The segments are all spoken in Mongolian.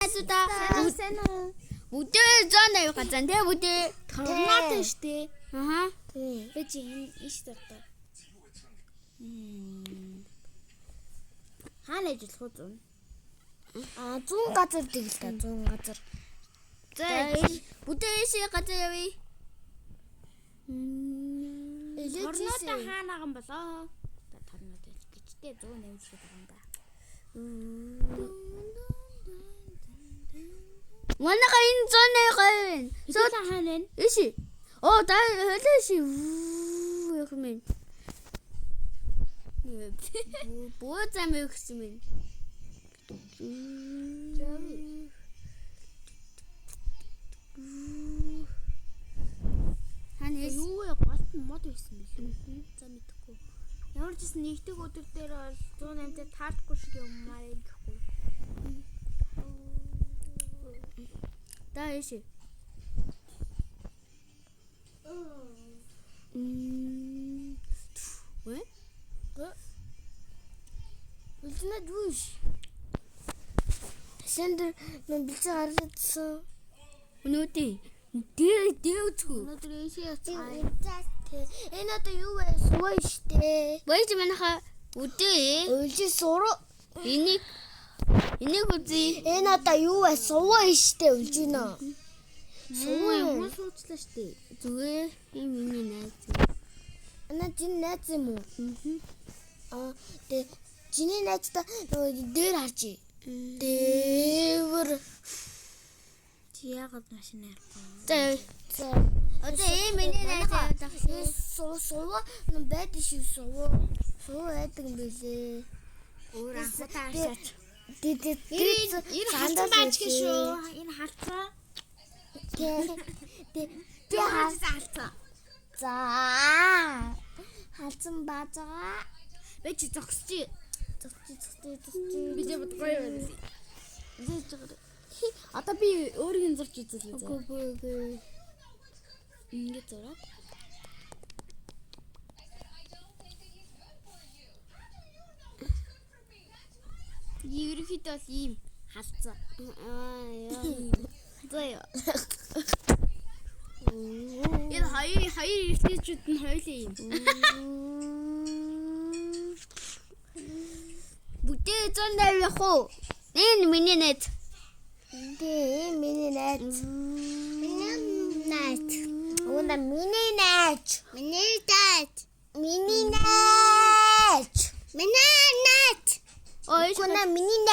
Асуута. Бүдээ зоны газан тэ бүдээ торнадо штэ. Аха. Би чи иш дуртай. Хаана ажиллах уу зүүн? 100 газар дэглээ 100 газар. За бүдээ ишээ газар явъя. Торнадо хаанаахан болоо. Торнадо гिचтэй 180 шиг байгаа юм да. Манайха энэ зоны гавь. Сууд хаана вэ? Иши. Оо да хөлөөши. Яах юм бэ? Боо зам өгсөн юм. Хань юу вэ? Голт мод байсан билүү? За мэдэхгүй. Ямар ч гэсэн нэгдэг өдөр дээр бол 108-д таардахгүй шиг юммаар юм гэхгүй. Да иши. Вэ? Үлдэнэ дүүш. Сэндэр мен бэлцээ гаргацсан. Өнөөдөр дээвчгүй. Өнөөдөр ишээ яцгаа. Энэ одоо юу вэ? Суваа штэ. Баяж манайха үдээ. Үлжи суруу. Энийг үзье. Энэ одоо юу вэ? Суваа штэ үлжинэ. Суваа юм суучлаа штэ. Зүгээр юм миний найз. Ана чин найз юм уу? Тэ чиний найзтай дээр харчи. Дээвэр. Чи яагаад машин За. Одоо миний найз явах. Суваа байдаг шүү суваа. Суваа байдаг юм билээ. өөр анхудаа харшаач. Энэ халдсан баач гэх шүү. Энэ халдсан. Би халдсан. За. Халдсан баазаа. Би чи зогсчих. Би ч гоё байна. Одоо би өөрийн зурч үзүүлээ. Үгүй. Ингээд зураад. Ерөнхийдөө бол ийм халдсан. Заяа. Энэ хоёр эртнийчүүд нь хоёулаа ийм. Бүдээ 180 явах уу? Энэ миний найз. Миний найз. Уна миний найз. Ой, уна миний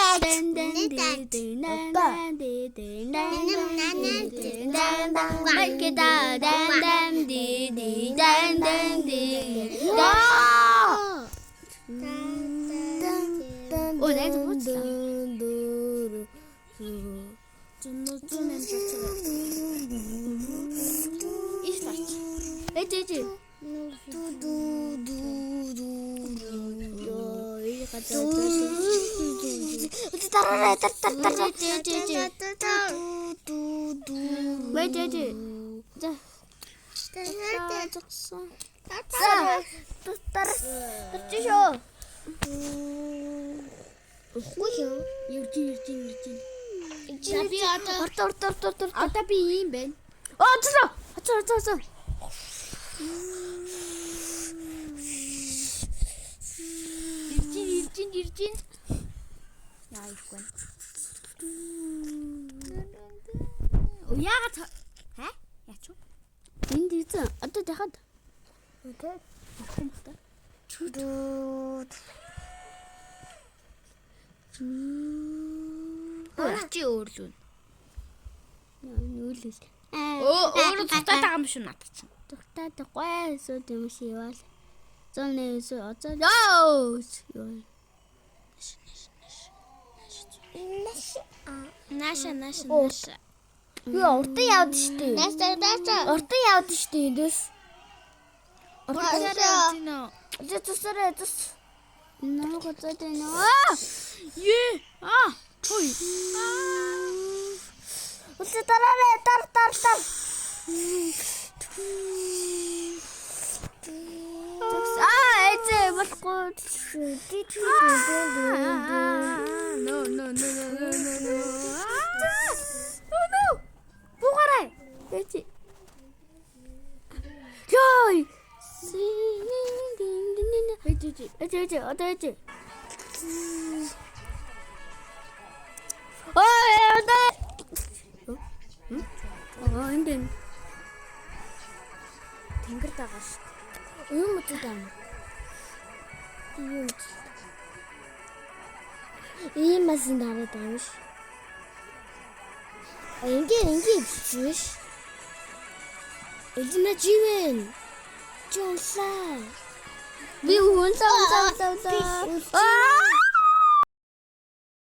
Одоо би ийм байна. Ацаа. Иржин. Яа ихгүй. Яагаад яач вэ? Энд ийзэн одоо дахад. Окей. Чи өөрлөө. Нүлээс. Өөрөө тутаад байгаа юм шүү надад чинь. Тутаадаггүй сууд юм шиг яваал. 180 одоо. Наша. Юу уртан явд штэ. Уртан явд штэ эндээс. Зэцсэрэ. Наагаа зэдэнэ. Ой. Үгүй тараарэ тар. Эцээ болохгүй. No. Ээж одоо ээж. Энд тэнгэр дагаа шүү. Юм утаа. Юм. Ийм масын дараад байгаа ш. Ингээ биш. Элина живэн. Жонса. Би унсаа.